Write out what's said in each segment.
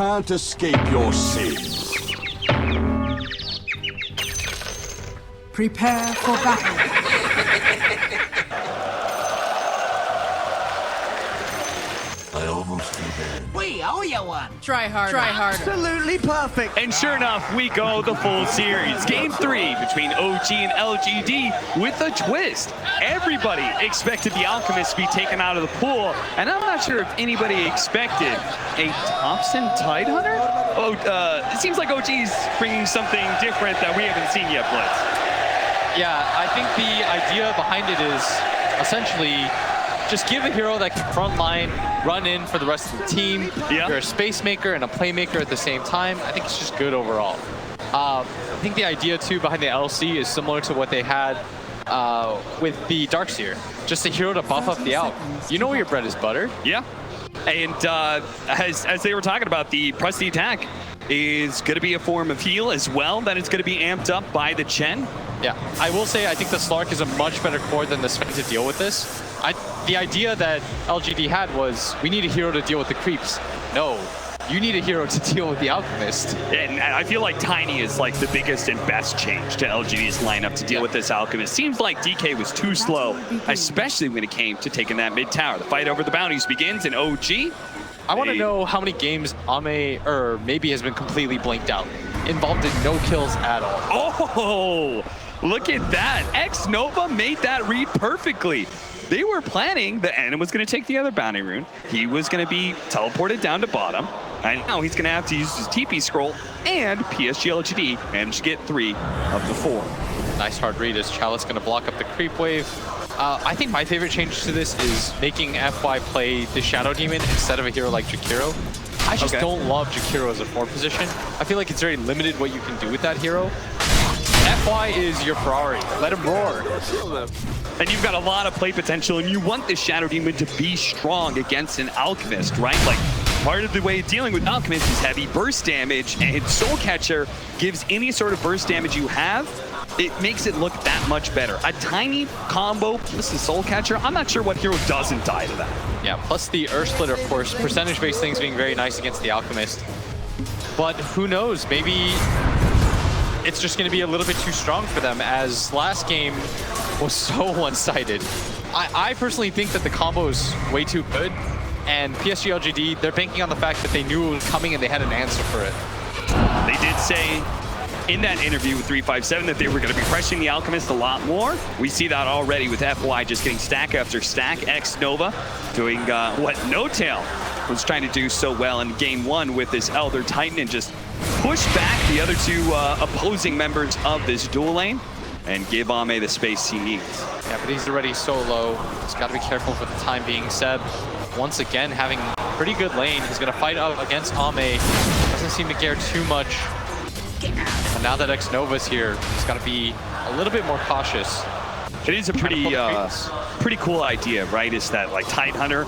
can't escape your sins. Prepare for battle. I almost did that. We owe you one. Try harder. Try harder. Absolutely perfect. And sure enough, we go the full series. Game 3 between OG and LGD with a twist. Everybody expected the Alchemist to be taken out of the pool, and I'm not sure if anybody expected a Thompson Tidehunter? Oh, it seems like OG's bringing something different that we haven't seen yet, Blitz. Yeah, I think the idea behind it is essentially just give a hero that can frontline, run in for the rest of the team. Yeah. You're a space maker and a playmaker at the same time. I think it's just good overall. I think the idea too behind the LC is similar to what they had with the Darkseer. Just a hero to buff up the Alp. You know where your bread is buttered. Yeah. And as they were talking about, the press the attack is going to be a form of heal as well, that it's going to be amped up by the Chen. Yeah, I will say I think the Slark is a much better core than the Sven to deal with this. The idea that LGD had was, we need a hero to deal with the creeps. No, you need a hero to deal with the Alchemist. And I feel like Tiny is like the biggest and best change to LGD's lineup to deal with this Alchemist. Seems like DK was too slow, especially when it came to taking that mid tower. The fight over the bounties begins in OG. I want to know how many games Ame, or maybe has been completely blanked out. Involved in no kills at all. Oh, look at that. X-Nova made that read perfectly. They were planning that Anna was going to take the other bounty rune. He was going to be teleported down to bottom. And now he's going to have to use his TP scroll. And PSG.LGD managed to get 3 of the 4. Nice hard read as Chalice going to block up the creep wave. I think my favorite change to this is making FY play the Shadow Demon instead of a hero like Jakiro. I just don't love Jakiro as a 4 position. I feel like it's very limited what you can do with that hero. FY is your Ferrari. Let him roar. And you've got a lot of play potential, and you want this Shadow Demon to be strong against an Alchemist, right? Like, part of the way of dealing with Alchemist is heavy burst damage, and Soul Catcher gives any sort of burst damage you have, it makes it look that much better. A tiny combo plus the Soul Catcher, I'm not sure what hero doesn't die to that. Yeah, plus the Earth Splitter, of course, percentage-based things being very nice against the Alchemist. But who knows, maybe it's just going to be a little bit too strong for them, as last game was so one-sided. I personally think that the combo is way too good, and PSG.LGD, they're banking on the fact that they knew it was coming and they had an answer for it. They did say in that interview with 357 that they were going to be pressuring the Alchemist a lot more. We see that already with FY just getting stack after stack. X-Nova doing what No-Tail was trying to do so well in game 1 with this Elder Titan, and just push back the other 2 opposing members of this dual lane and give Ame the space he needs. Yeah, but he's already so low. He's got to be careful for the time being. Seb, once again, having pretty good lane. He's going to fight up against Ame. Doesn't seem to care too much. And now that X-Nova's here, he's got to be a little bit more cautious. It is a pretty cool idea, right? Is that like Tidehunter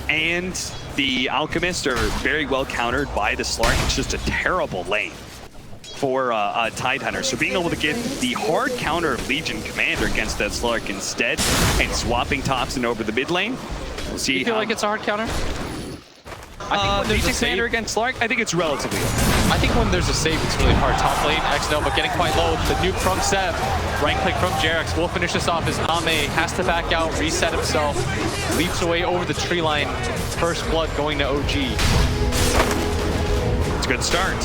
and the Alchemist are very well countered by the Slark. It's just a terrible lane for Tidehunter. So being able to get the hard counter of Legion Commander against that Slark instead, and swapping Thompson over the mid lane, we'll see. You feel like it's a hard counter? I think Legion Commander against Slark, I think it's relatively low. I think when there's a save, it's really hard. Top lane, X-Nova getting quite low. The nuke from Seb. Right click from Jerax. We'll finish this off as Ame has to back out, reset himself, leaps away over the tree line. First blood going to OG. It's a good start.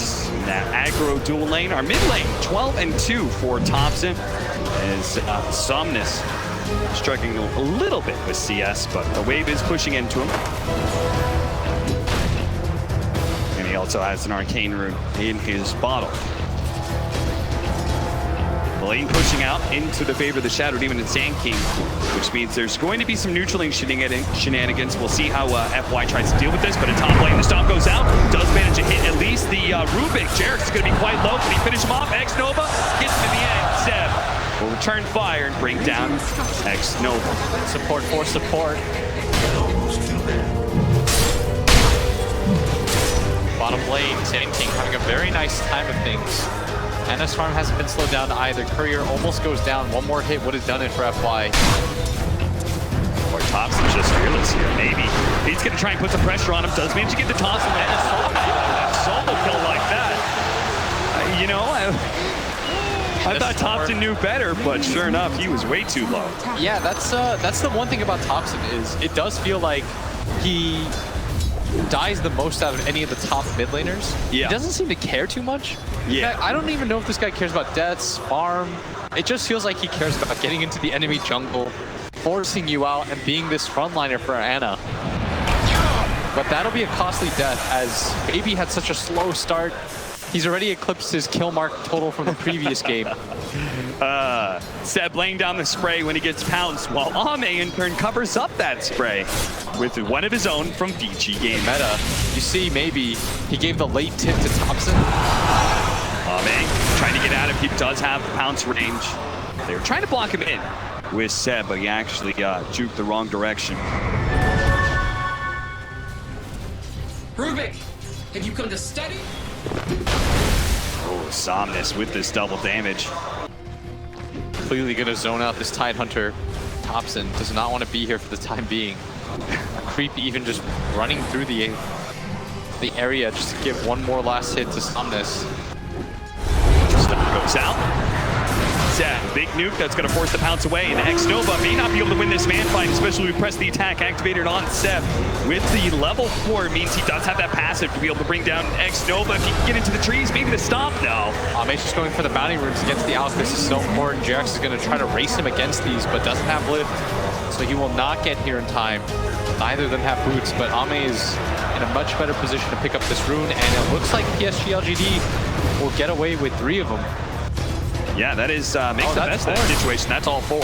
That aggro dual lane, our mid lane, 12-2 for Thompson. As Somnus struggling a little bit with CS, but the wave is pushing into him. And he also has an arcane rune in his bottle. The lane pushing out into the favor of the Shadow Demon and Sand King, which means there's going to be some neutraling shenanigans. We'll see how FY tries to deal with this, but in top lane, the stomp goes out. Does manage to hit at least the Rubik. Jerax is going to be quite low. Can he finish him off? X-Nova gets to the end. Seb will return fire and bring down X-Nova. Support for support. Bottom lane, Sand King having a very nice time of things. NS Farm hasn't been slowed down either. Courier almost goes down. One more hit would have done it for FY. Or Thompson's just fearless here, maybe. He's going to try and put some pressure on him. Does manage to get the toss. And so You know, I thought Thompson knew better, but sure enough, he was way too low. Yeah, that's the one thing about Thompson is it does feel like he dies the most out of any of the top mid laners. Yeah. He doesn't seem to care too much. Yeah. In fact, I don't even know if this guy cares about deaths, farm. It just feels like he cares about getting into the enemy jungle, forcing you out, and being this frontliner for Ana. But that'll be a costly death as Baby had such a slow start. He's already eclipsed his kill mark total from the previous game. Seb laying down the spray when he gets pounced, while Ame in turn covers up that spray with one of his own from VG Game. Meta, you see, maybe he gave the late tip to Thompson. Ame trying to get at him. He does have pounce range. They were trying to block him in with Seb, but he actually juked the wrong direction. Rubik, have you come to study? Oh, Somnus with this double damage. Clearly going to zone out this Tidehunter. Thompson does not want to be here for the time being. Creep even just running through the area just to give one more last hit to Somnus. Stun goes out. Seb, big nuke that's going to force the pounce away, and X-Nova may not be able to win this man fight, especially if we press the attack activated on Seb. With the level 4, it means he does have that passive to be able to bring down X-Nova. If he can get into the trees, maybe the stomp. No. Ame's just going for the bounty runes against the Alchemist. This is so important. Jax is going to try to race him against these, but doesn't have lift, so he will not get here in time. Neither of them have boots, but Ame is in a much better position to pick up this rune, and it looks like PSG.LGD will get away with 3 of them. Yeah, that is makes the best of that situation. That's all 4.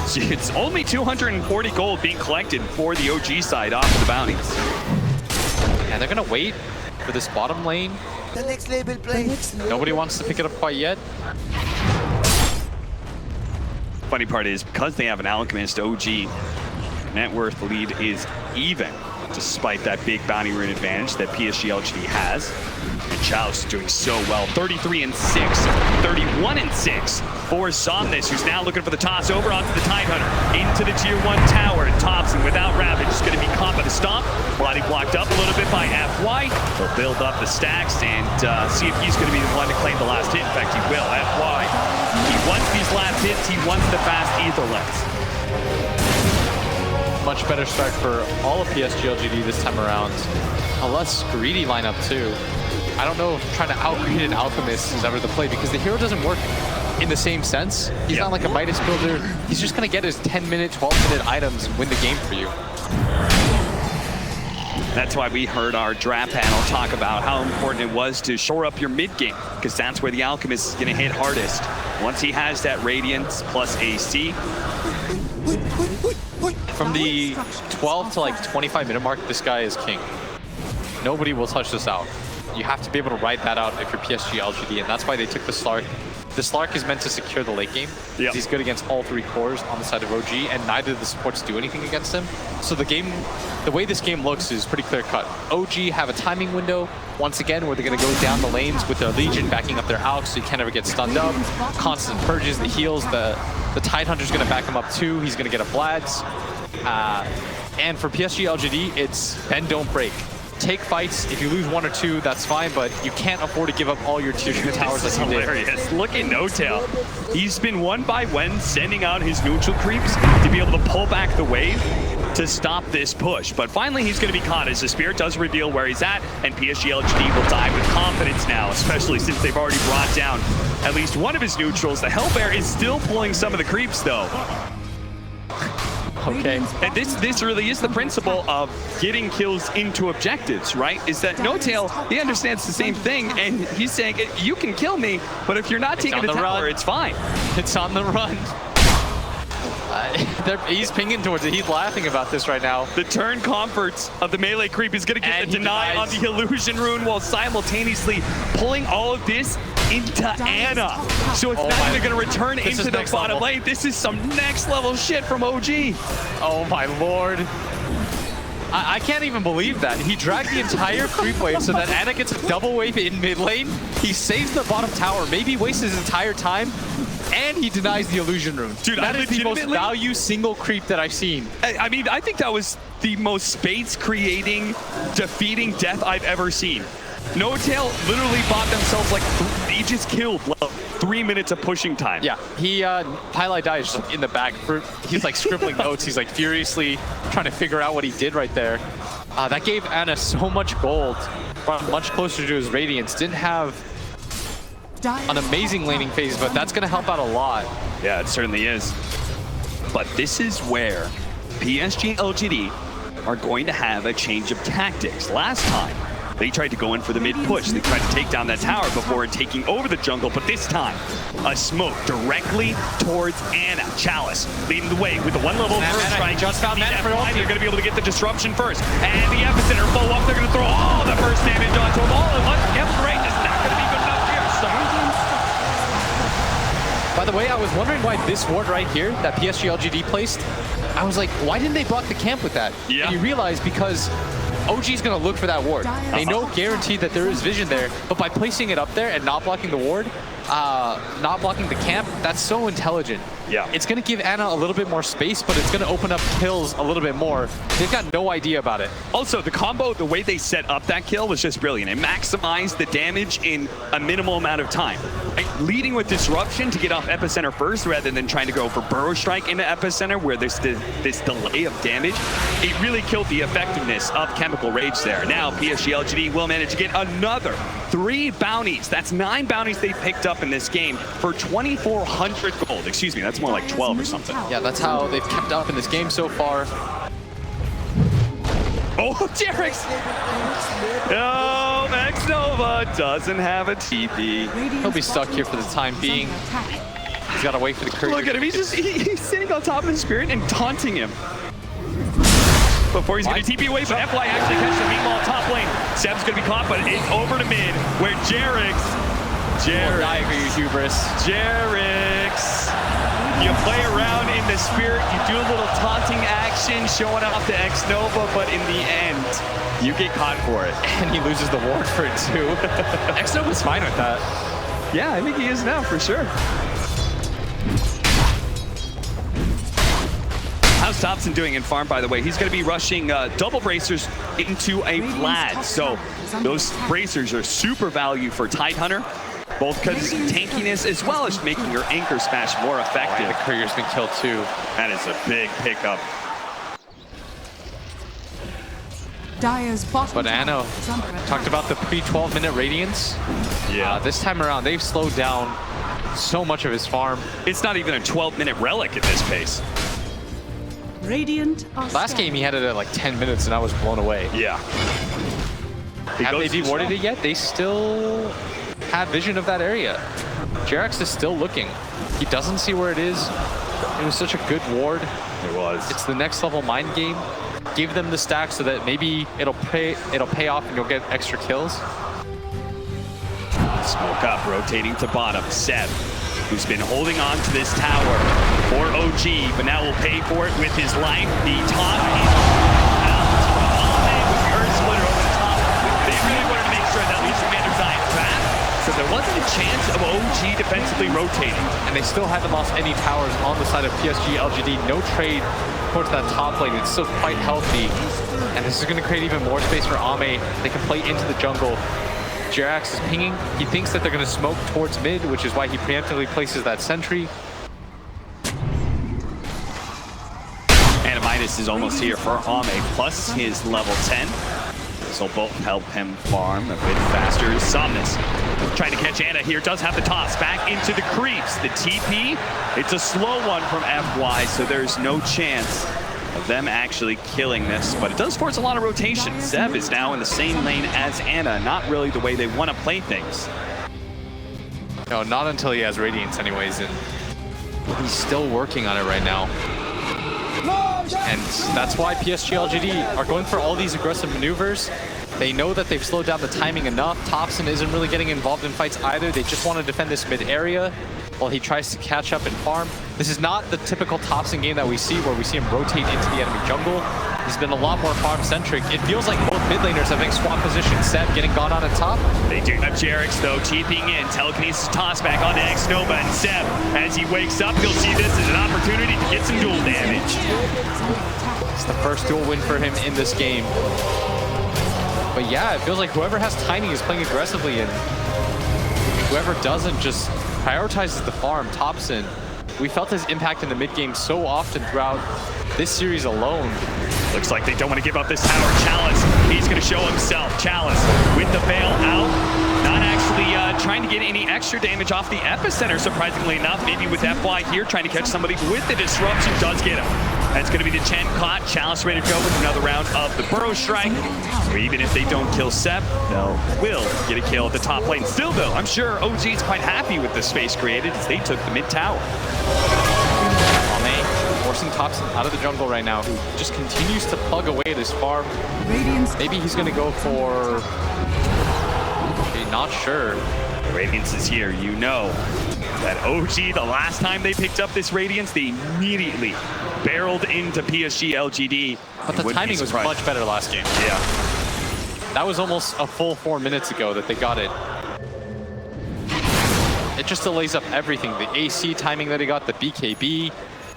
So it's only 240 gold being collected for the OG side off of the bounties. And they're gonna wait for this bottom lane. The next label play. Nobody wants to pick it up quite yet. Funny part is, because they have an Alchemist, OG net worth lead is even, despite that big bounty rune advantage that PSG.LGD has. And Chao's doing so well. 33-6, 31-6 for Somnus, who's now looking for the toss over onto the Tidehunter. Into the tier 1 tower. Thompson without Ravage is going to be caught by the stomp. Body blocked up a little bit by FY. He'll build up the stacks and see if he's going to be the one to claim the last hit. In fact, he will. FY. He wants these last hits. He wants the fast Etherlets. Much better start for all of PSG.LGD this time around. A less greedy lineup too. I don't know if trying to outgreed an Alchemist is ever the play because the hero doesn't work in the same sense. He's not like a Midas builder. He's just going to get his 10-minute, 12-minute items and win the game for you. That's why we heard our draft panel talk about how important it was to shore up your mid game, because that's where the Alchemist is going to hit hardest. Once he has that Radiance plus AC. From the 12 to like 25-minute mark, this guy is king. Nobody will touch this out. You have to be able to ride that out if you're PSG.LGD, and that's why they took the Slark. The Slark is meant to secure the late game. Yep. He's good against all 3 cores on the side of OG, and neither of the supports do anything against him. So the way this game looks is pretty clear-cut. OG have a timing window, once again, where they're going to go down the lanes with their Legion backing up their Alch, so you can't ever get stunned up. Constant purges, the heals, the Tidehunter's going to back him up too. He's going to get a Vlad's. And for PSG.LGD, it's bend, don't break. Take fights. If you lose 1 or 2, that's fine, but you can't afford to give up all your tier 2 towers like you did. Hilarious. Look at No-Tail. He's been one by one sending out his neutral creeps to be able to pull back the wave to stop this push. But finally, he's going to be caught as the Spirit does reveal where he's at, and PSG.LGD will die with confidence now, especially since they've already brought down at least one of his neutrals. The Hellbear is still pulling some of the creeps, though. Okay. And this really is the principle of getting kills into objectives, right? Is that No-Tail, he understands the same thing, and he's saying, you can kill me, but if you're not taking the tower, it's fine. It's on the run. He's pinging towards it. He's laughing about this right now. The turn comforts of the melee creep is going to get the deny on the illusion rune while simultaneously pulling all of this into Ana. So it's not even going to return into the bottom lane. This is some next level shit from OG. Oh my lord. I can't even believe that. He dragged the entire creep wave so that Ana gets a double wave in mid lane. He saves the bottom tower, maybe wastes his entire time, and he denies the illusion rune. Dude, that is the most value single creep that I've seen. I mean, I think that was the most space creating, defeating death I've ever seen. No-Tail literally bought themselves like, he just killed like 3 minutes of pushing time. Yeah, he, Highlight Die is just like in the back. He's like scribbling notes. He's like furiously trying to figure out what he did right there. That gave Ana so much gold, brought him much closer to his Radiance. Didn't have an amazing laning phase, but that's going to help out a lot. Yeah, it certainly is. But this is where PSG.LGD are going to have a change of tactics. Last time, they tried to go in for the mid push. They tried to take down that tower before taking over the jungle, but this time, a smoke directly towards Ana. Chalice leading the way with the one level first strike. Just found mana for ulti. They're going to be able to get the disruption first. And the epicenter full up. They're going to throw all the first damage onto them all at once. Kevin's rate is not going to be good enough here. So. By the way, I was wondering why this ward right here that PSG.LGD placed, I was like, why didn't they block the camp with that? Yeah. And you realize because OG's going to look for that ward. They know guaranteed that there is vision there, but by placing it up there and not blocking the ward, not blocking the camp, that's so intelligent. Yeah. It's going to give Ana a little bit more space, but it's going to open up kills a little bit more. They've got no idea about it. Also, the combo, the way they set up that kill was just brilliant. It maximized the damage in a minimal amount of time. Leading with disruption to get off epicenter first rather than trying to go for burrow strike into epicenter where there's this delay of damage. It really killed the effectiveness of Chemical Rage there. Now PSG.LGD will manage to get another 3 bounties. That's 9 bounties they picked up in this game for 2,400 gold. Excuse me, that's more like 12 or something. Yeah, that's how they've kept up in this game so far. Oh, Jerix! No, X-Nova doesn't have a TP. He'll be stuck here for the time being. He's got to wait for the courier. Look at him, he's sitting on top of his spirit and taunting him. Before he's going to TP away, but FY actually catches the meatball top lane. Seb's going to be caught, but it's over to mid, where Jerix, you play around in the spirit, you do a little taunting action, showing off to X-Nova, but in the end, you get caught for it. And he loses the ward for it too. X-Nova's fine with that. Yeah, I think he is now, for sure. How's Thompson doing in farm, by the way? He's going to be rushing double bracers into a Vlad. So those bracers are super value for Tidehunter, both because of tankiness as well as making your anchor smash more effective. The courier's been killed too. That is a big pickup. But Ana talked about the pre-12-minute Radiance. Yeah. This time around, they've slowed down so much of his farm. It's not even a 12-minute relic at this pace. Last game, he had it at like 10 minutes, and I was blown away. Yeah. Have they dewarded it yet? They still have vision of that area. Jerax is still looking. He doesn't see where it is. It was such a good ward. It was. It's the next level mind game. Give them the stack so that maybe it'll pay off and you'll get extra kills. Smoke up, rotating to bottom. Seb, who's been holding on to this tower for OG, but now will pay for it with his life. The top is out from Alme with the Earth Splitter over the top. They really wanted to make sure that Leech Commander died fast, so there wasn't a chance of OG defensively rotating. And they still haven't lost any towers on the side of PSG.LGD. No trade towards that top lane. It's still quite healthy. And this is going to create even more space for Ame. They can play into the jungle. Jerax is pinging. He thinks that they're going to smoke towards mid, which is why he preemptively places that sentry. Animitis is almost here for Ame, plus his level 10. This will both help him farm a bit faster. Somnus trying to catch Ana here, does have the toss back into the creeps. The TP, it's a slow one from FY, so there's no chance of them actually killing this, but it does force a lot of rotation. Zeb is now in the same lane as Ana, not really the way they want to play things. No, not until he has Radiance anyways, and he's still working on it right now. And that's why PSG.LGD are going for all these aggressive maneuvers. They know that they've slowed down the timing enough. Thompson isn't really getting involved in fights either. They just want to defend this mid area while he tries to catch up and farm. This is not the typical Thompson game that we see where we see him rotate into the enemy jungle. He's been a lot more farm-centric. It feels like both mid laners have been swap positions. Seb getting gone on top. They do have Jerax, though, TPing in. Telekinesis toss back onto X-Nova, and Seb, as he wakes up, he'll see this as an opportunity to get some duel damage. It's the first duel win for him in this game. But yeah, it feels like whoever has timing is playing aggressively, and whoever doesn't just prioritizes the farm, Thompson. We felt his impact in the mid game so often throughout this series alone. Looks like they don't want to give up this tower. Chalice, he's going to show himself. Chalice with the veil out. Not actually trying to get any extra damage off the epicenter, surprisingly enough. Maybe with FY here, trying to catch somebody with the disruption. Does get him. That's going to be the Chen caught. Chalice ready to go with another round of the Burrow Strike. Or even if they don't kill Sep, they'll will get a kill at the top lane. Still, though, I'm sure OG is quite happy with the space created as they took the mid tower. Forcing Thompson out of the jungle right now, who just continues to plug away this farm. Maybe he's going to go for... Okay, not sure. Radiance is here. You know that OG, the last time they picked up this Radiance, they immediately barreled into PSG.LGD. But the timing was much better last game. Yeah. That was almost a full 4 minutes ago that they got it. It just delays up everything. The AC timing that he got, the BKB.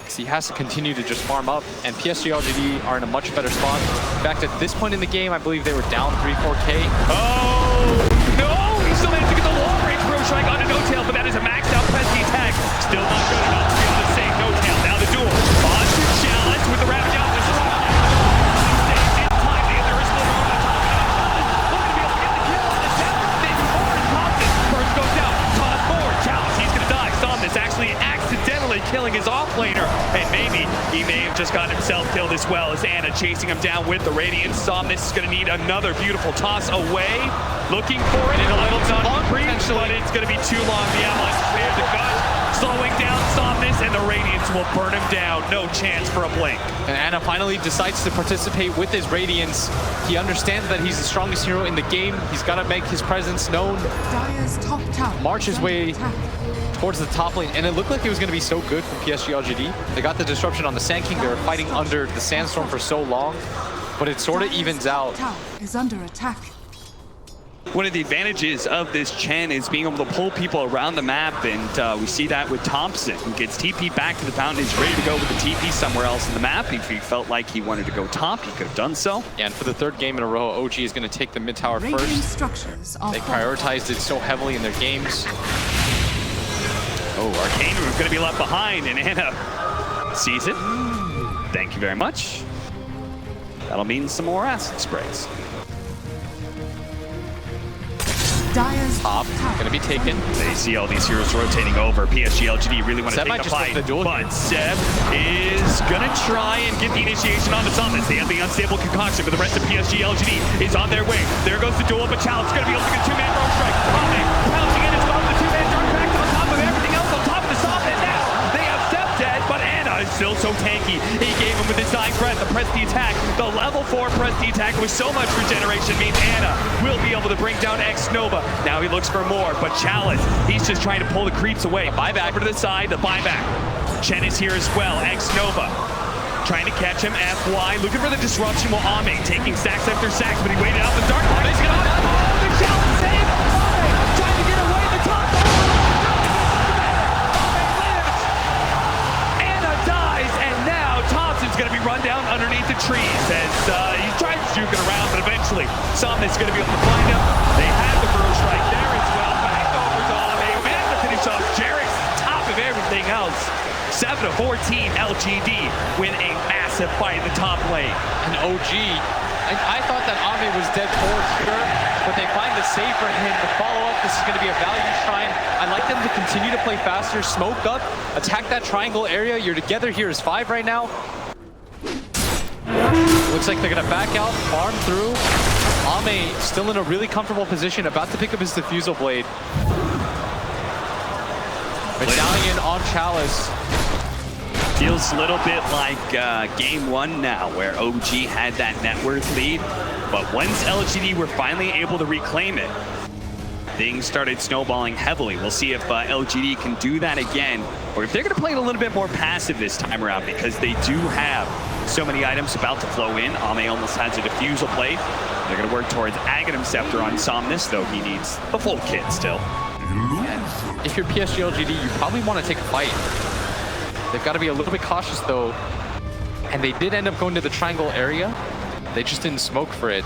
So he has to continue to just farm up, and PSG.LGD are in a much better spot. In fact, at this point in the game, I believe they were down 3-4K. Oh, no! He still managed to get the long range Burrow Strike on a no-tail, but that is a maxed out pesky attack. Still not good enough to be able to save no-tail. Now the duel. On to Chalice with the Ravage out. This is in time. The other is still on the top. Looking to be able to get the kill on the tower. They forward Thompson. First goes down. Toss forward. Chalice, he's going to die. Somnus actually accidentally killing his offlaner, and maybe he may have just gotten himself killed as well as Anna chasing him down with the Radiance. Somnus is going to need another beautiful toss away. Looking for it. A little not free, but it's going to be too long. The Avalanche cleared the gun, slowing down Somnus, and the Radiance will burn him down. No chance for a blink. And Anna finally decides to participate with his Radiance. He understands that he's the strongest hero in the game. He's got to make his presence known. March his way towards the top lane, and it looked like it was going to be so good from PSG.LGD. They got the disruption on the Sand King. They were fighting under the Sandstorm for so long, but it sort of evens out. Is under attack. One of the advantages of this Chen is being able to pull people around the map, and we see that with Thompson, who gets TP back to the fountain. He's ready to go with the TP somewhere else in the map. If he felt like he wanted to go top, he could have done so. Yeah, and for the third game in a row, OG is going to take the mid tower first. They prioritized it so heavily in their games. Oh, Arcane Room going to be left behind, and Anna sees it. Thank you very much. That'll mean some more acid sprays. Top, going to be taken. They see all these heroes rotating over. PSG.LGD really want to take the fight, but Seb is going to try and get the initiation onto Somnus. They have the unstable concoction, but the rest of PSG.LGD is on their way. There goes the duel, but Chalice is going to be able to get a two-man Burrow Strike. Pouncing in as well, the two-man Dark Pact on top of everything else, on top of the Somnus. And now they have Seb dead, but Anna is still so tanky. He gave him with his dying breath the press the attack. The level 4 press the attack with so much regeneration means Anna will be able to bring down X-Nova. Now he looks for more, but Chalice, he's just trying to pull the creeps away. Buyback over to the side, the buyback. Chen is here as well. X-Nova trying to catch him. FY looking for the disruption while Ame taking stacks after stacks, but he waited out the dark part. He's gonna the Chalice save. Ame trying to get away the top. Anna dies, and now Thompson's gonna be run down underneath the trees as he tries juking around, but eventually Somnus is gonna be able to find him. They had the Burrow Strike there as well. Back over to Ame. Man, to finish off Jerry's top of everything else. 7-14 LGD win a massive fight in the top lane. And OG, I thought that Ame was dead forward here, but they find the save for him to follow up. This is going to be a value shrine. I like them to continue to play faster, smoke up, attack that triangle area. You're together here as 5 right now. Looks like they're going to back out, farm through. Ame still in a really comfortable position, about to pick up his Diffusal Blade. Medallion on Chalice. Feels a little bit like game 1 now, where OG had that net worth lead. But once LGD were finally able to reclaim it, things started snowballing heavily. We'll see if LGD can do that again, or if they're going to play it a little bit more passive this time around, because they do have so many items about to flow in. Ame almost has a Diffusal Blade. They're going to work towards Aghanim Scepter on Somnus, though he needs the full kit still. And if you're PSG.LGD, you probably want to take a fight. They've got to be a little bit cautious, though. And they did end up going to the triangle area. They just didn't smoke for it.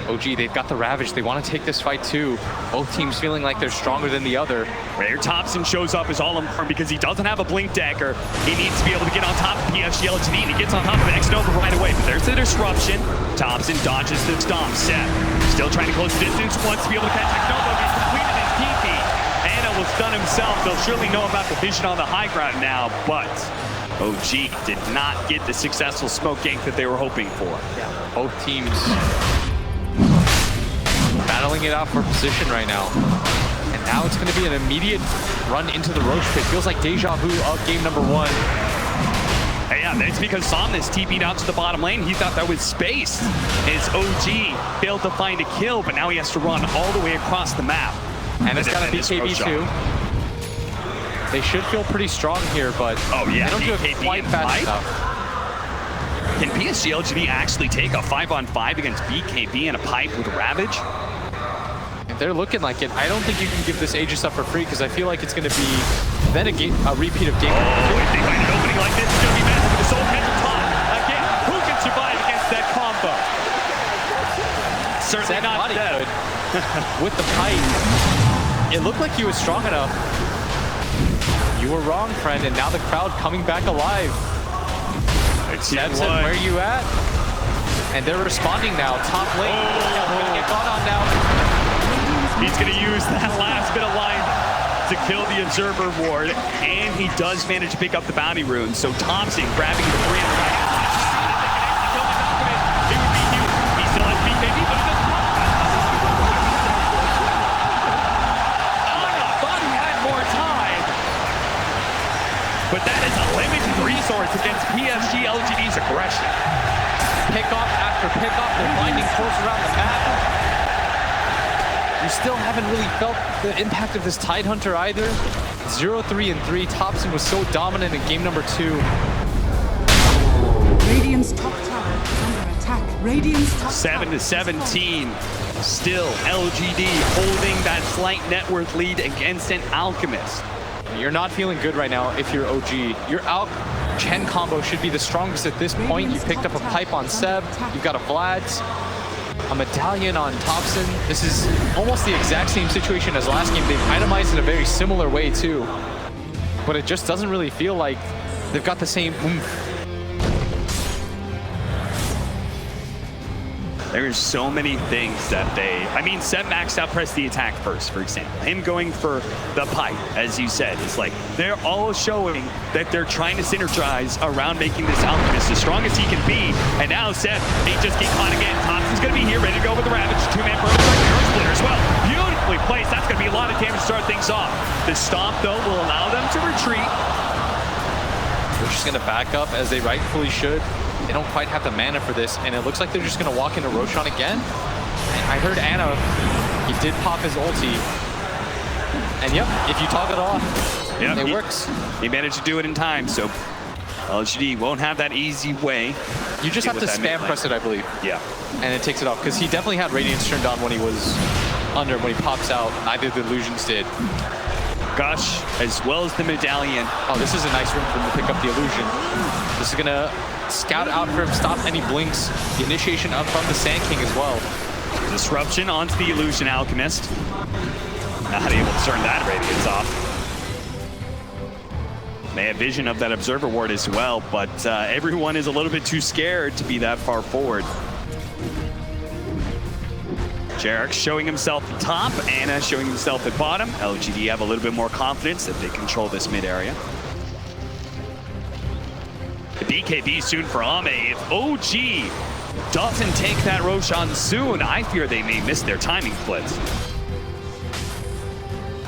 OG, they've got the Ravage. They want to take this fight too. Both teams feeling like they're stronger than the other. Where Thompson shows up is all important because he doesn't have a blink dagger. He needs to be able to get on top of PSG.LGD, and he gets on top of Xnova right away. But there's the disruption. Thompson dodges the stomp. Seth still trying to close the distance, wants to be able to catch Xnova. He's completed his TP. Anna will stun himself. They'll surely know about the vision on the high ground now, but OG did not get the successful smoke gank that they were hoping for. Yeah, both teams battling it out for position right now. And now it's going to be an immediate run into the Roach pit. Feels like deja vu of game number 1. Hey, yeah, it's because Somnus TP'd out to the bottom lane. He thought that was space. His OG failed to find a kill, but now he has to run all the way across the map. And it's got a BKB too. They should feel pretty strong here, but they don't do it quite fast enough. Can PSG.LGD actually take a 5-on-5 against BKB and a pipe with Ravage? If they're looking like it, I don't think you can give this Aegis up for free because I feel like it's going to be then a repeat of game. If they find an opening like this, it's going to be massive with the Soul Catcher top. Again, who can survive against that combo? Certainly not Zeb. With the pipe, it looked like he was strong enough. You were wrong, friend, and now the crowd coming back alive. Zeb said, where you at? And they're responding now. Top lane. Gonna get caught on now. He's going to use that last bit of life to kill the Observer Ward, and he does manage to pick up the bounty rune. So Thompson grabbing the 300. It would be huge. He still has BKB, but he doesn't want it. Thought he had more time. But that is a limited resource against PSG.LGD's aggression. Pickoff after pickoff, they're finding close around the map. You still haven't really felt the impact of this Tidehunter either. 0-3-3. Thompson was so dominant in game number 2. Radiant's top tower is under attack. Radiant's top 7-17. Still LGD holding that slight net worth lead against an Alchemist. You're not feeling good right now if you're OG. Your Alch Chen combo should be the strongest at this point. You picked up a pipe on Seb. You've got a Vlad's. A medallion on Thompson. This is almost the exact same situation as last game. They've itemized in a very similar way too. But it just doesn't really feel like they've got the same oomph. There's so many things that Seb maxed out press the attack first, for example. Him going for the pipe, as you said, is like, they're all showing that they're trying to synergize around making this Alchemist as strong as he can be. And now Seb, he just get caught again. Thompson's gonna be here, ready to go with the Ravage. 2-man burst, Earth Splitter as well. Beautifully placed, that's gonna be a lot of damage to start things off. The Stomp, though, will allow them to retreat. They're just gonna back up as they rightfully should. They don't quite have the mana for this, and it looks like they're just going to walk into Roshan again. And I heard Anna, he did pop his ulti. And yep, if you toggle it off, it works. He managed to do it in time, so LGD won't have that easy way. You just have to spam press it, I believe. Yeah. And it takes it off, because he definitely had Radiance turned on when he was under, when he pops out. Neither the illusions did. Gush, as well as the medallion. Oh, this is a nice room for him to pick up the illusion. This is going to scout out for him, stop any blinks. The initiation up from the Sand King as well. Disruption onto the Illusion Alchemist. Not able to turn that radiance off. May have vision of that Observer Ward as well, but everyone is a little bit too scared to be that far forward. Jarek showing himself at top, Anna showing himself at bottom. LGD have a little bit more confidence that they control this mid area. The BKB soon for Ame. If OG doesn't take that Roshan soon, I fear they may miss their timing splits.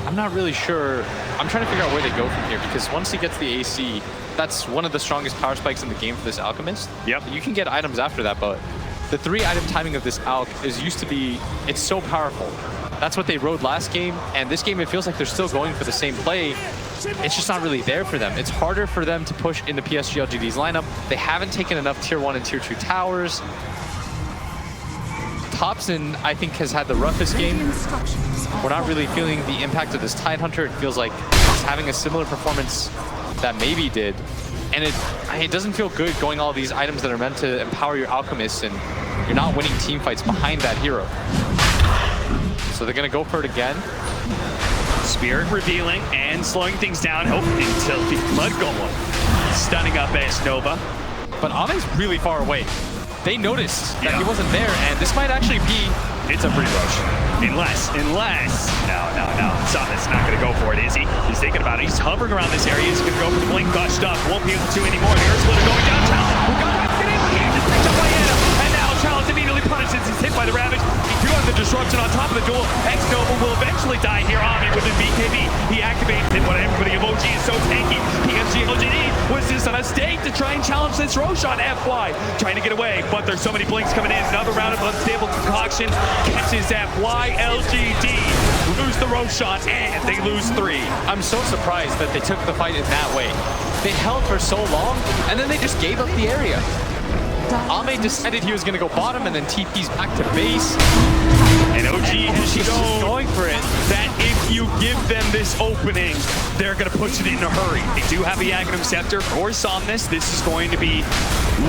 I'm not really sure. I'm trying to figure out where they go from here, because once he gets the AC, that's one of the strongest power spikes in the game for this Alchemist. Yep. You can get items after that, but the 3-item timing of this Alch is used to be, it's so powerful. That's what they rode last game, and this game it feels like they're still going for the same play. It's just not really there for them. It's harder for them to push into PSG.LGD's lineup. They haven't taken enough tier 1 and tier 2 towers. Thompson, I think, has had the roughest game. We're not really feeling the impact of this Tidehunter. It feels like he's having a similar performance that maybe did. And it doesn't feel good going all these items that are meant to empower your Alchemists and you're not winning team fights behind that hero. So they're going to go for it again. Spirit revealing and slowing things down, hoping until the Mud Golem stunning up Nova. But Ame's really far away. They noticed that he wasn't there, and this might actually be... It's a free rush. Unless, no. Something's not going to go for it, is he? He's thinking about it. He's hovering around this area. He's going to go for the blink gushed up. Won't be able to anymore. The Earth Splitter going down. Chalice, who got back in here, just picked up by Anna. And now Chalice immediately punishes. He's hit by the Ravage. He threw out the disruption on top of the duel. Nova will eventually die here. Ami with his BKB. He activates it, but everybody of OG is so tanky. PSG.LGD was just a mistake to try and challenge this Roshan FY. Trying to get away, but there's so many blinks coming in. Another round of unstable concoction catches FY. LGD lose the Roshan, and they lose 3. I'm so surprised that they took the fight in that way. They held for so long, and then they just gave up the area. Ame decided he was going to go bottom, and then TP's back to base. And OG has shown going for it that if you give them this opening, they're going to push it in a hurry. They do have a Aghanim Scepter for Somnus. This is going to be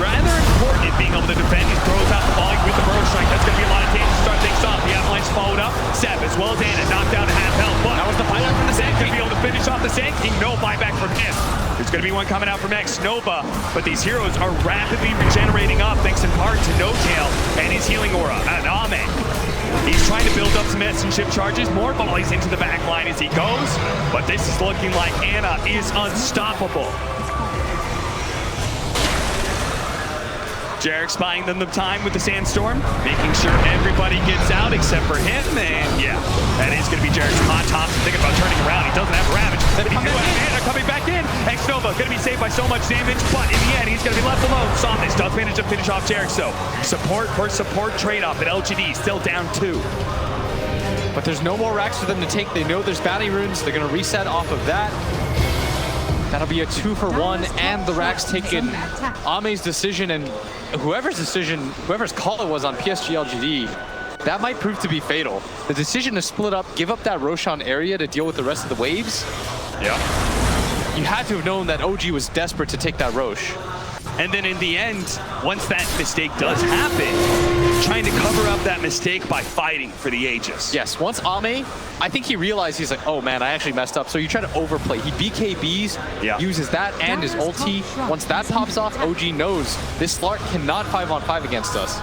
rather important in being able to defend. He throws out the volume with the Burrow Strike. That's going to be a lot of damage to start things off. The Avalanche followed up. Seb as well as Anna knocked down to half health. But that was the buyback from the Sand King. Going to be able to finish off the Sand King. No buyback from him. There's going to be one coming out from Nova, but these heroes are rapidly regenerating up thanks in part to No Tail and his healing aura. And Ame, he's trying to build up some essence ship charges, more volleys into the back line as he goes, but this is looking like Anna is unstoppable. Jarek's buying them the time with the Sandstorm, making sure everybody gets out except for him, and yeah, that is going to be Jarek's hot top. Thinking about turning around, he doesn't have Ravage. But he's coming back in. Nova going to be saved by so much damage, but in the end, he's going to be left alone. Somnus does manage to finish off Jarek, so support for support trade-off at LGD, still down 2. But there's no more racks for them to take. They know there's bounty runes. They're going to reset off of that. That'll be a 2-for-1, and the rack's taken. Ame's decision, and whoever's call it was on PSG.LGD, that might prove to be fatal. The decision to split up, give up that Roshan area to deal with the rest of the waves. Yeah. You had to have known that OG was desperate to take that Rosh. And then in the end, once that mistake does happen, trying to cover up that mistake by fighting for the Aegis. Yes, once Ame, I think he realized, he's like, oh man, I actually messed up. So you try to overplay. He BKBs, uses that and his ulti. Once that pops off, OG knows this Slark cannot 5-on-5 against us.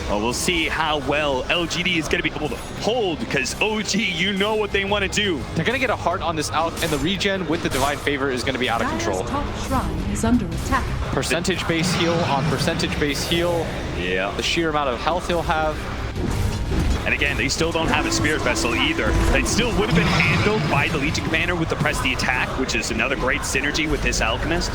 Well, we'll see how well LGD is going to be able to hold, because OG, you know what they want to do. They're going to get a heart on this out, and the regen with the Divine Favor is going to be out of control. Top shrine is under attack. Percentage base heal on percentage base heal. Yeah. The sheer amount of health he'll have. And again, they still don't have a Spirit Vessel either. That still would have been handled by the Legion Commander with the Press the Attack, which is another great synergy with this Alchemist.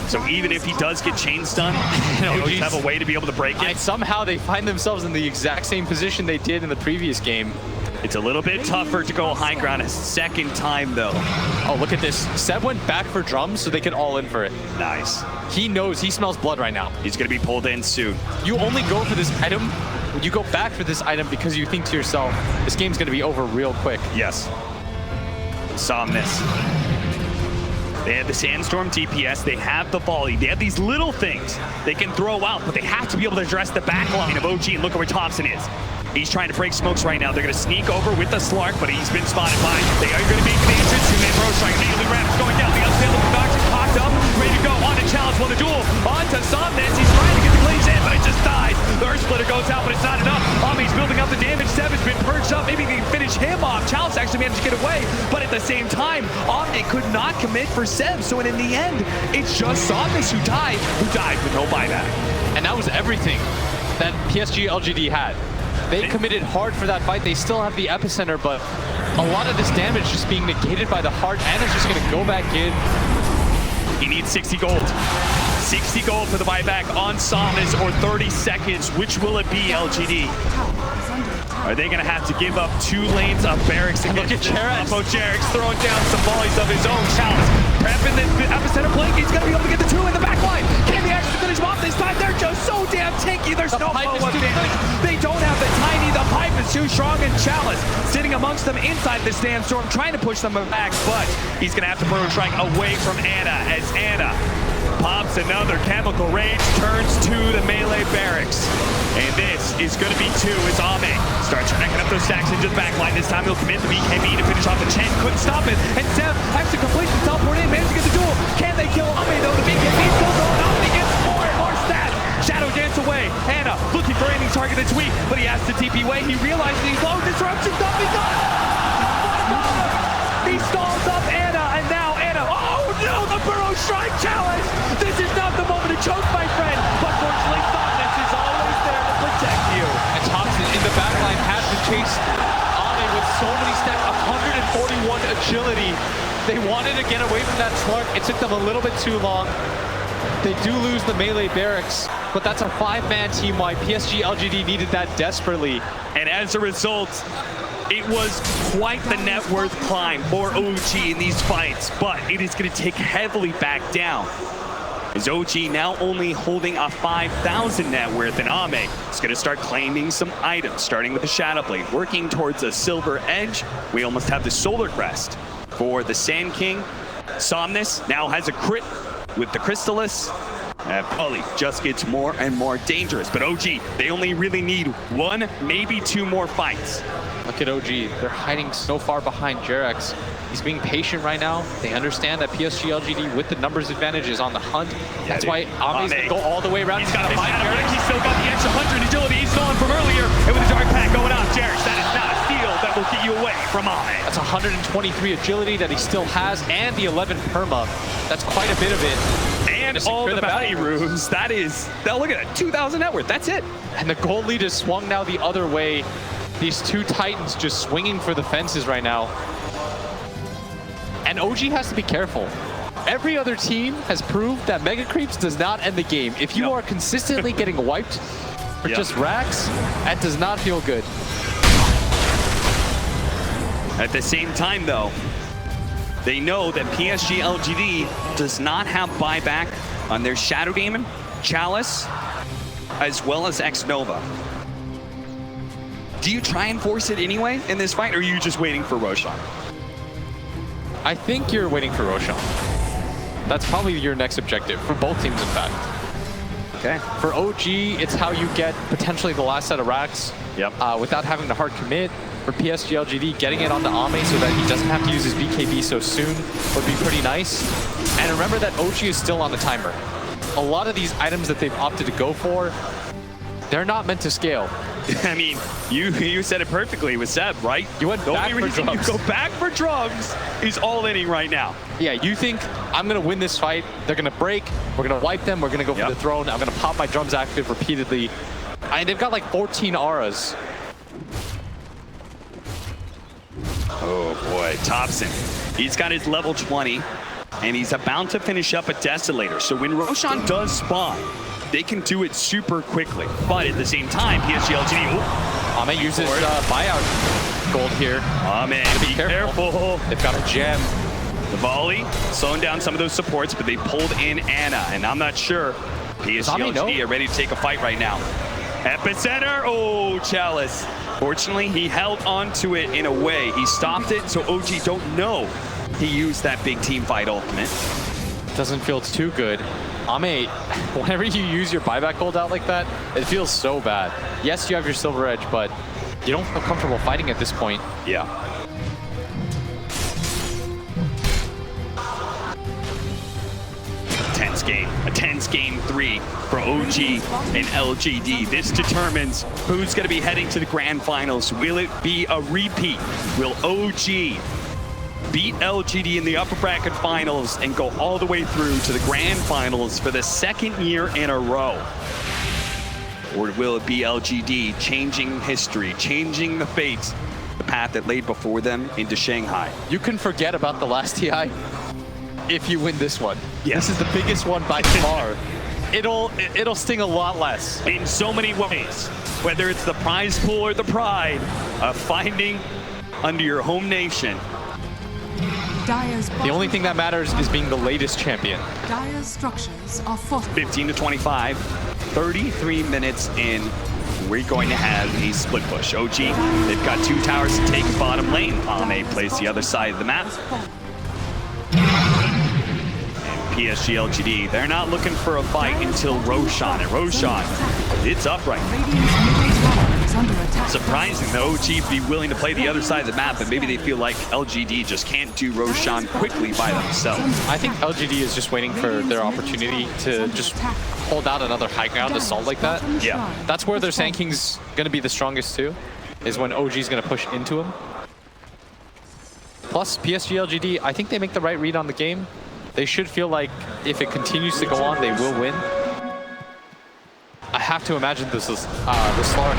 So even if he does get chain stun, they always have a way to be able to break it. And somehow they find themselves in the exact same position they did in the previous game. It's a little bit tougher to go high ground a second time, though. Oh, look at this. Seb went back for drums so they could all in for it. Nice. He knows, he smells blood right now. He's going to be pulled in soon. You only go for this item, when you go back for this item because you think to yourself, this game's going to be over real quick. Yes. Somnus. They have the Sandstorm DPS, they have the volley, they have these little things they can throw out, but they have to be able to address the back line of OG, and look at where Thompson is. He's trying to break smokes right now. They're going to sneak over with the Slark, but he's been spotted by. They are going to make the entrance. Two-man Roach Strike. Immediately Ravage going down. The unstable production cocked up, ready to go on to challenge. Well, the duel on to Somnus. He's trying to get the cleans in, but it just dies. The Earth Splitter goes out, but it's not enough. Ami's building up the damage. Seb has been purged up. Maybe they can finish him off. Chalice actually managed to get away, but at the same time, Ami could not commit for Seb. So in the end, it's just Somnus who died with no buyback. And that was everything that PSG.LGD had. They committed hard for that fight. They still have the epicenter, but a lot of this damage just being negated by the heart. Anna's just going to go back in. He needs 60 gold. 60 gold for the buyback on Somnus, or 30 seconds. Which will it be, LGD? Are they going to have to give up 2 lanes of barracks against Look at Jarek's. Jarek's throwing down some volleys of his own. Chalice prepping the epicenter blink. He's going to be able to get the 2 in the back line. Can they actually finish him off this time? They're just so damn tanky. There's no flow of damage. They don't have the tiny. The pipe is too strong, and Chalice sitting among amongst them inside the Sandstorm, trying to push them back, but he's going to have to burrow strike away from Anna as Anna pops another chemical rage, turns to the melee barracks. And this is going to be 2 as Ame starts racking up those stacks into the back line. This time he'll commit the BKB to finish off the Chen. Couldn't stop it. And Zev actually completes the teleport in, managed to get the duel. Can they kill Ame though? The BKB still going on, and he gets more and more stats. Shadow dance away. Anna looking for any target that's weak, but he has to TP away. He realizes he's low. Disruption's not begun. He stalls up Anna, and now Anna. Oh no, the burrow strike challenge. This is not the moment to choke, my friend. But fortunately, Thomas is always there to protect you. And Thompson in the back line has to chase Ame with so many stacks, 141 agility. They wanted to get away from that slug. It took them a little bit too long. They do lose the melee barracks, but that's a 5-man team wide. PSG.LGD needed that desperately. And as a result, it was quite the net worth climb for OG in these fights, but it is going to take heavily back down. As OG now only holding a 5,000 net worth, and Ame is going to start claiming some items, starting with the Shadow Blade, working towards a Silver Edge. We almost have the Solar Crest for the Sand King. Somnus now has a crit with the Crystallis. Fully just gets more and more dangerous. But OG, they only really need 1, maybe 2 more fights. Look at OG. They're hiding so far behind Jarex. He's being patient right now. They understand that PSG.LGD with the numbers advantage is on the hunt. That's why Ame's going to go all the way around. He's got a fight. He's still got the extra 100 agility he's stolen from earlier. And with the Dark Pack going off, Jarex, that is not a steal that will get you away from Ame. That's 123 agility that he still has, and the 11 perma. That's quite a bit of it. And all the bounty rooms. That is, look at that, 2,000 net worth. That's it. And the gold lead is swung now the other way. These 2 Titans just swinging for the fences right now. And OG has to be careful. Every other team has proved that Mega Creeps does not end the game. If you are consistently getting wiped for just racks, that does not feel good. At the same time, though, they know that PSG.LGD does not have buyback on their Shadow Demon, Chalice, as well as X-Nova. Do you try and force it anyway in this fight, or are you just waiting for Roshan? I think you're waiting for Roshan. That's probably your next objective, for both teams, in fact. Okay. For OG, it's how you get potentially the last set of racks without having to hard commit. For PSG.LGD, getting it onto Ame so that he doesn't have to use his BKB so soon would be pretty nice. And remember that OG is still on the timer. A lot of these items that they've opted to go for, they're not meant to scale. I mean, you said it perfectly with Seb, right? You went back for drugs. You go back for drugs is all inning right now. Yeah, you think I'm going to win this fight, they're going to break, we're going to wipe them, we're going to go for the throne, I'm going to pop my drums active repeatedly. And they've got like 14 auras. Oh boy, Thompson. He's got his level 20, and he's about to finish up a Desolator. So when Roshan does spawn, they can do it super quickly. But at the same time, PSG.LGD... Ame uses buyout gold here. Ame, be careful. They've got a gem. The volley, slowing down some of those supports, but they pulled in Anna, and I'm not sure PSG.LGD are ready to take a fight right now. Epicenter, oh, Chalice. Fortunately, he held on to it in a way. He stopped it, so OG don't know he used that big team fight ultimate. Doesn't feel too good. Ame, whenever you use your buyback gold out like that, it feels so bad. Yes, you have your Silver Edge, but you don't feel comfortable fighting at this point. Yeah. A tense game 3 for OG and LGD. This determines who's going to be heading to the grand finals. Will it be a repeat? Will OG beat LGD in the upper bracket finals and go all the way through to the grand finals for the 2nd year in a row? Or will it be LGD changing history, changing the fates, the path that laid before them into Shanghai? You can forget about the last TI if you win this one. Yes. This is the biggest one by far. It'll sting a lot less. In so many ways, whether it's the prize pool or the pride of finding under your home nation. The only thing that matters is being the latest champion. Dire's structures are fortified. 15 to 25, 33 minutes in. we're going to have a split push. OG, they've got 2 towers to take bottom lane. Ame plays the other side of the map. And PSG.LGD, they're not looking for a fight until Roshan. And Roshan, it's upright. Surprising the OG be willing to play the other side of the map, but maybe they feel like LGD just can't do Roshan quickly by themselves. I think LGD is just waiting for their opportunity to just hold out another high ground assault like that. Yeah. That's where their Sand King's going to be the strongest too, is when OG's going to push into him. Plus, PSG.LGD, I think they make the right read on the game. They should feel like if it continues to go on, they will win. I have to imagine this is the Slark.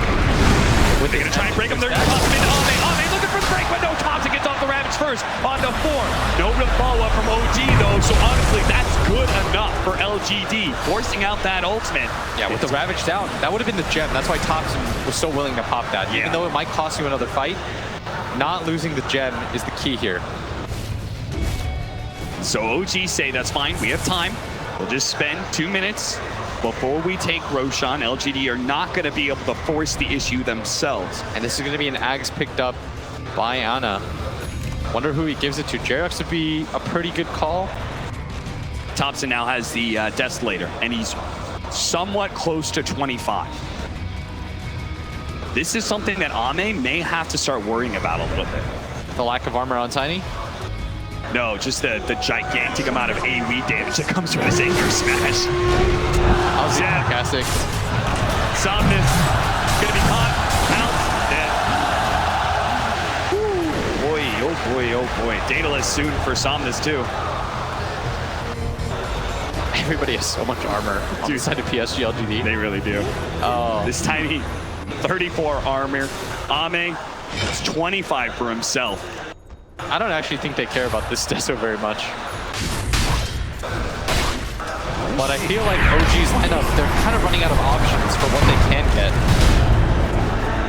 They're going to try and break him. They're going to toss him into Ame. Ame looking for the break, but no. Thompson gets off the Ravage first on the 4. No real follow-up from OG, though, so honestly, that's good enough for LGD, forcing out that ultimate. Yeah, with the Ravage down, that would have been the gem. That's why Thompson was so willing to pop that. Even though it might cost you another fight, not losing the gem is the key here. So OG say, that's fine, we have time. We'll just spend 2 minutes before we take Roshan. LGD are not going to be able to force the issue themselves. And this is going to be an Ags picked up by Ana. Wonder who he gives it to. Jerax would be a pretty good call. Thompson now has the Desolator, and he's somewhat close to 25. This is something that Ame may have to start worrying about a little bit. The lack of armor on Tiny? No, just the gigantic amount of AoE damage that comes from this anchor smash. That was sarcastic. Somnus gonna be caught. Out. Boy, oh boy, oh boy. Daedalus soon for Somnus too. Everybody has so much armor on the side of PSG.LGD. They really do. Oh. This tiny 34 armor. Ame, it's 25 for himself. I don't actually think they care about this Deso very much. But I feel like OG's lineup, they're kind of running out of options for what they can get.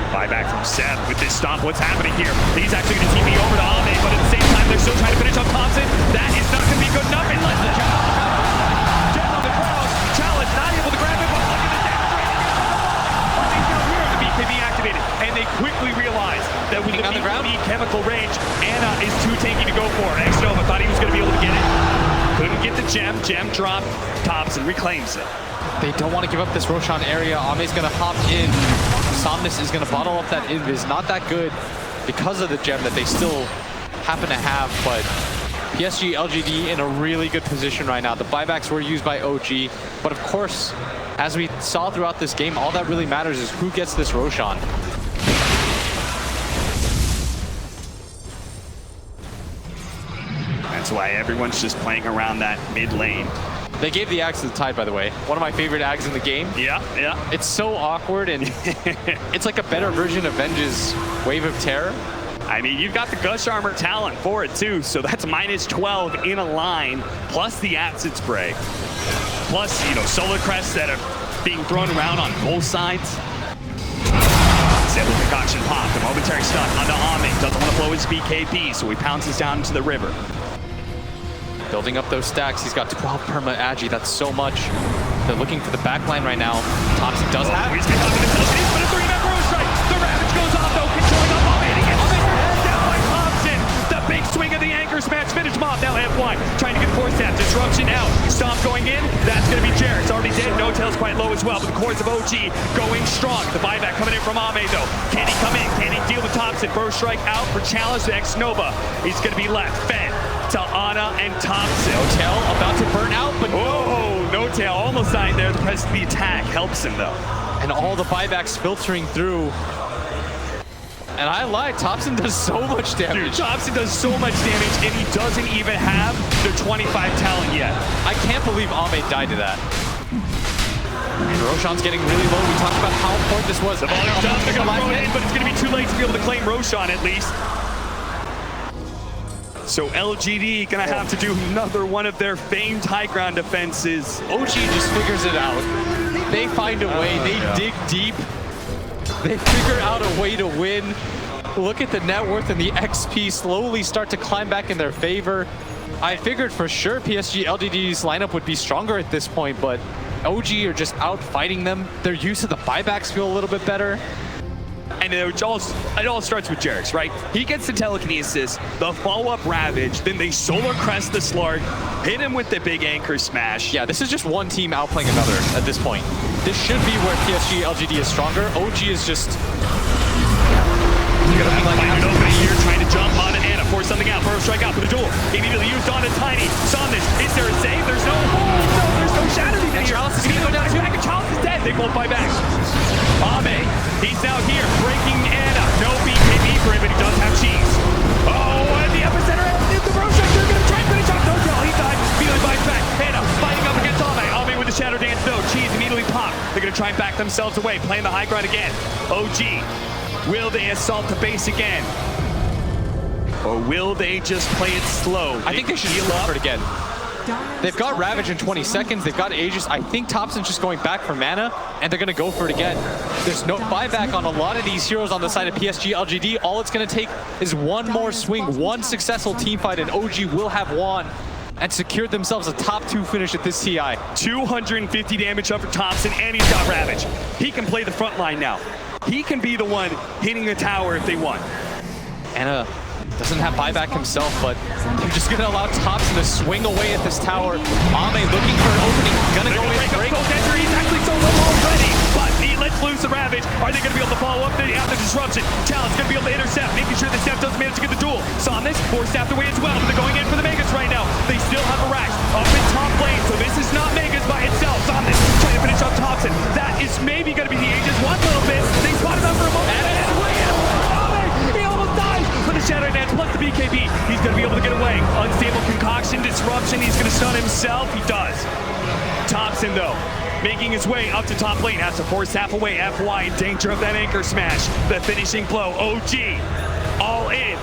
Buyback from Seth with this stomp. What's happening here? He's actually going to TP over to Ame, but at the same time, they're still trying to finish up Thompson. That is not going to be good enough unless the Jet on the ground. Challenge not able to grab it, but look at the damage rating. The BKB activated, and they quickly realize that with the BKB chemical range, Ana is too tanky to go for. X-Nova thought he was going to be able to get it. Couldn't get the gem. Gem dropped. Thompson reclaims it. They don't want to give up this Roshan area. Ame's going to hop in. Somnus is going to bottle up that invis. Not that good because of the gem that they still happen to have, but PSG.LGD in a really good position right now. The buybacks were used by OG, but of course, as we saw throughout this game, all that really matters is who gets this Roshan. That's why everyone's just playing around that mid lane. They gave the Axe to the Tide, by the way. One of my favorite Ags in the game. Yeah. It's so awkward, and it's like a better version of Venge's Wave of Terror. I mean, you've got the Gush Armor talent for it too, so that's minus 12 in a line, plus the Acid Spray. Plus, you know, Solar Crests that are being thrown around on both sides. Zibble Concoction pop, the momentary stun onto Ame. Doesn't want to blow his BKB, so he pounces down into the river. Building up those stacks. He's got 12 perma agi. That's so much. They're looking for the backline right now. Thompson does have. He's been up in the middle. He's put a 3-man throw strike. The Ravage goes off though. Controlling up Ame. He gets head down by Thompson. The big swing of the anchor smash. Finish him off. Now F1. Trying to get force tap. Disruption out. Stomp going in. That's going to be Jared. It's already dead. No Tail's quite low as well. But the cores of OG going strong. The buyback coming in from Ame though. Can he come in? Can he deal with Thompson? First strike out for challenge to X-Nova. He's going to be left. Fed to Ana and Thompson. No Tail about to burn out, but no Tail almost died there. The press of the attack helps him though. And all the buybacks filtering through. And I lied, Thompson does so much damage. Dude, Thompson does so much damage, and he doesn't even have the 25 talent yet. I can't believe Ame died to that. And Roshan's getting really low. We talked about how important this was. The volume down, they're going to throw it in, but it's going to be too late to be able to claim Roshan at least. So LGD gonna have to do another one of their famed high ground defenses. OG just figures it out. They find a way, they dig deep. They figure out a way to win. Look at the net worth and the XP slowly start to climb back in their favor. I figured for sure PSG.LGD's lineup would be stronger at this point, but OG are just out fighting them. Their use of the buybacks feel a little bit better. And it all starts with Jerix, right? He gets the telekinesis, the follow-up Ravage, then they solar crest the Slark, hit him with the big anchor smash. Yeah, this is just one team outplaying another at this point. This should be where PSG.LGD is stronger. OG is just... You're gonna be like an opening here, trying to jump on Anna, force something out, first strike out for the duel. Immediately used on a Tiny. Saw this. Is there a save? There's no hold. No, there's no shatter even here. Chalice is gonna go down. Back, and Chalice is dead. They both buy back. Ame, he's now here, breaking Anna. No BKB for him, but he does have cheese. Oh, and the epicenter is the Roshan. They're gonna try and finish off Dojo. He died. Immediately buys back. Anna fighting up against Ame. Ame with the shadow dance. No, cheese immediately popped. They're gonna try and back themselves away, playing the high ground again. OG. Will they assault the base again? Or will they just play it slow? I think they should heal up for it again. They've got Ravage in 20 seconds. They've got Aegis. I think Thompson's just going back for mana, and they're going to go for it again. There's no buyback on a lot of these heroes on the side of PSG.LGD. All it's going to take is one more swing, one successful team fight, and OG will have won and secured themselves a top 2 finish at this TI. 250 damage up for Thompson, and he's got Ravage. He can play the front line now. He can be the one hitting the tower if they want. Anna doesn't have buyback himself, but they're just going to allow Thompson to swing away at this tower. Ame looking for an opening. Going to go in, break. He's actually so low already, but he lets loose the Ravage. Are they going to be able to follow up? They have the disruption. Talon's going to be able to intercept, making sure the Steph doesn't manage to get the duel. Saw this, forced staffed away as well, but they're going in for the Megas right now. They still have a Rax up in top lane, so this is not Megas by itself. Saw this, trying to finish off Thompson. That is maybe going to be the Aegis one little bit. They spotted him for a moment. He almost dies for the Shadow Dance plus the BKB. He's going to be able to get away. Unstable concoction, disruption. He's going to stun himself. He does. Thompson, though, making his way up to top lane. Has to force half away. FY in danger of that anchor smash. The finishing blow. OG all in.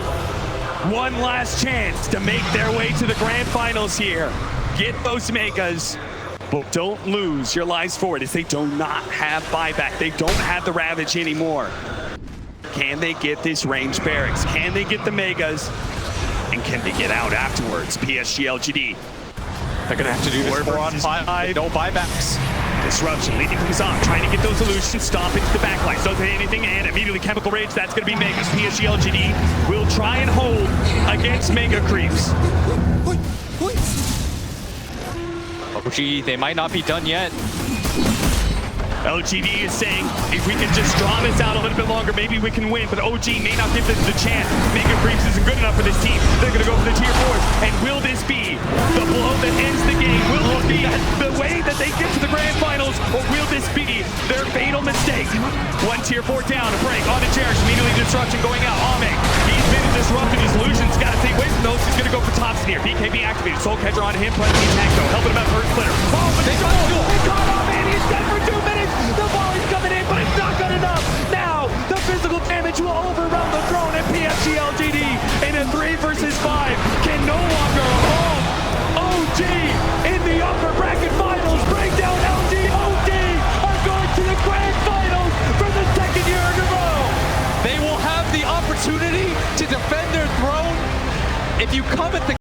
One last chance to make their way to the grand finals here. Get those Megas. But don't lose your lives forward as they do not have buyback. They don't have the Ravage anymore. Can they get this range barracks? Can they get the Megas? And can they get out afterwards? PSG.LGD. They're going to have to do this 4 on 5. No buybacks. Disruption leading from Zom, trying to get those illusions, stomp into the backline. Doesn't hit anything, and immediately Chemical Rage. That's going to be Megas. PSG.LGD will try and hold against Mega Creeps. OG, they might not be done yet. LGD is saying, if we can just draw this out a little bit longer, maybe we can win, but OG may not give this the chance. Mega Creeps isn't good enough for this team. They're going to go for the tier 4s, and will this be the blow that ends the game? Will this be the way that they get to the grand finals, or will this be their fatal mistake? One tier 4 down, a break on the Cherish, immediately disruption going out. Ame, he's been disrupted, his illusions, got to stay away from those. He's going to go for Thompson here. BKB activated, Soul Catcher on him, plus the attack though, helping him out first splitter. Oh, but they caught Ame, and he's dead for 2 minutes. The volley's coming in, but it's not good enough. Now, the physical damage will overrun the throne, and PSG.LGD in a 3 versus 5 can no longer hold. OG in the upper bracket finals, bring down LG. OG are going to the grand finals for the 2nd year in a row. They will have the opportunity to defend their throne. If you come at the